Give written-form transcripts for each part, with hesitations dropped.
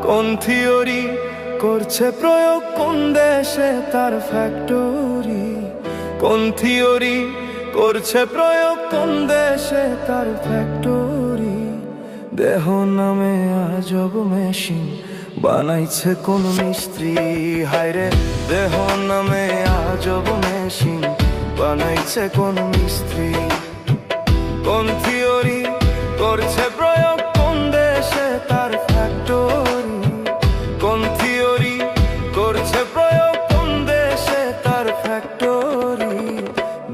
কোন থিওরি করছে প্রয়োগ, কোন দেশে তার ফ্যাক্টরি? কোন থিওরি করছে প্রয়োগ, কোন দেশে তার ফ্যাক্টরি? দেহ নামে আজব মেশিন বানাইছে কোন মিস্ত্রি? হায়রে দেহ নামে আজব মেশিন বানাইছে কোন মিস্ত্রি? কোন থিওরি করছে প্রয়োগ, কোন দেশে তার ফ্যাক্টরি? কোন থিওরি করছে প্রয়োগ, কোন দেশে তার ফ্যাক্টরি?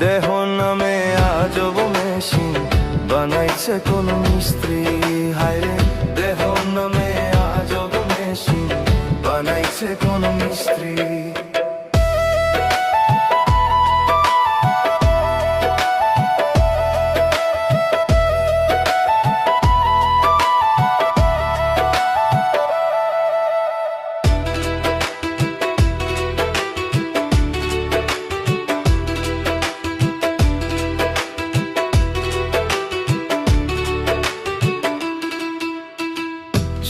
দেহ নামে আজব মেশিন বানাইছে কোন মিস্ত্রি? হায়রে দেহ নামে আজব মেশিন বানাইছে কোন মিস্ত্রি?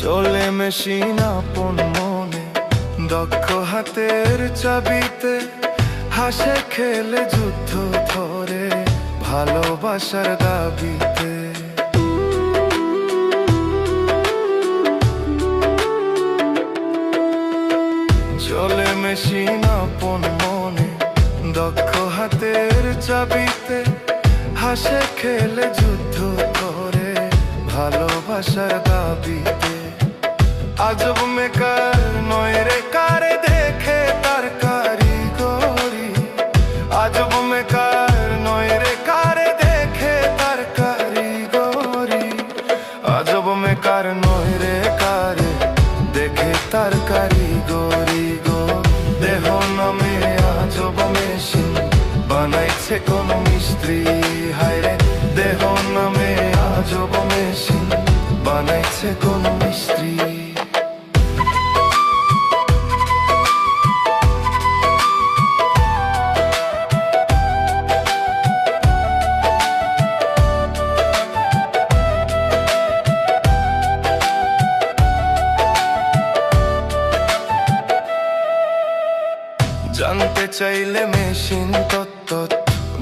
চলে মেশিন আপন মনে, দক্ষ হাতের চাবিতে, হাসে খেলে যুদ্ধ ধরে ভালোবাসার দাবিতে। চলে মেশিন আপন মনে, দক্ষ হাতের চাবিতে, হাসে খেলে যুদ্ধ ধরে ভালোবাসার দাবিতে। আজব মেকার নয় রে কারে দেখে তার কারিগরি? আজব মেকার নয় রে কারে দেখে তার কারিগরি? আজব মেকার নয় রে কারে দেখে তার কারিগরি গো। দেহ নামে আজব মেশিন বানাইছে কোন মিস্ত্রি? হায়রে দেহ নামে আজব মেশিন বানাইছে কোন মিস্ত্রি? জানতে চাইলে মেশিন তত্ত্ব,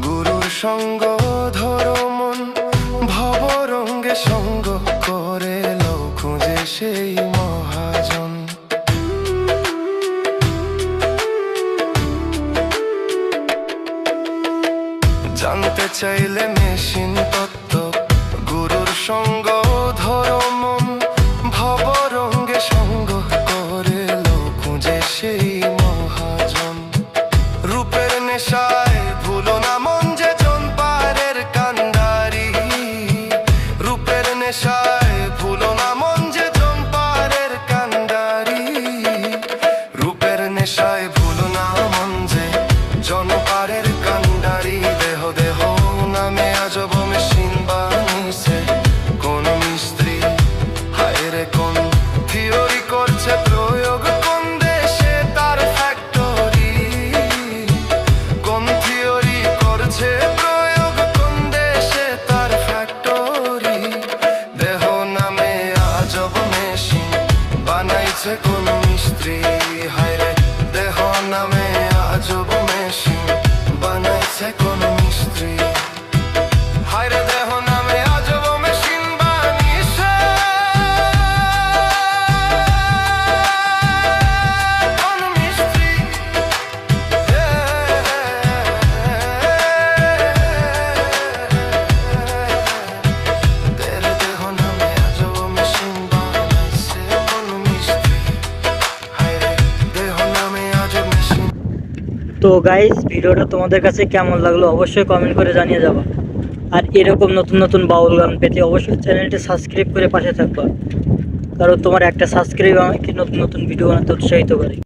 গুরুর সঙ্গ ধরো মন, ভবরঙ্গে সঙ্গ করে লও খুঁজে সেই মহাজন। জানতে চাইলে মেশিন তত্ত্ব, গুরুর সঙ্গ ধরো মন, ভবরঙ্গে সঙ্গ করে লও খুঁজে সেই মহাজন। রূপের নেশায় ভুলো না মন যে জন পারের কান্ডারি। রূপের নেশায় ভুলো না মন যে জন পারের কান্ডারি। রূপের নেশায় ভুলো না মন যে জন পারের কান্ডারি। দেহ দেহ নামে আজব মেশিন বানিয়েছে কোন মিস্ত্রি? হায়রে কোন থিওরি করছে প্রয়োগ, কোন দেশে তার ফ্যাক্টরি? কোন থিওরি করছে প্রয়োগ, কোন দেশে তার ফ্যাক্টরি? দেহ নামে আজব মেশিন বানাইছে কোন মিস্ত্রি? হায়রে দেহ নামে আজব মেশিন বানাইছে কোন মিস্ত্রি? হায়রে দেহ নামে আজব মেশিন বানিয়েছে কোন মিস্ত্রি? তেরে দেহ নামে আজব মেশিন বানাইছে কোন মিস্ত্রি? হায়রে দেহ নামে আজব মেশিন। তো গাইস, ভিডিওটা তোমাদের কাছে কেমন লাগলো অবশ্যই কমেন্ট করে জানিয়ে যাবা। আর এরকম নতুন নতুন বাউল গান পেতে অবশ্যই চ্যানেলটি সাবস্ক্রাইব করে পাশে থাকবা, কারণ তোমার একটা সাবস্ক্রাইব আমাকে নতুন নতুন ভিডিও বানাতে উৎসাহিত করে।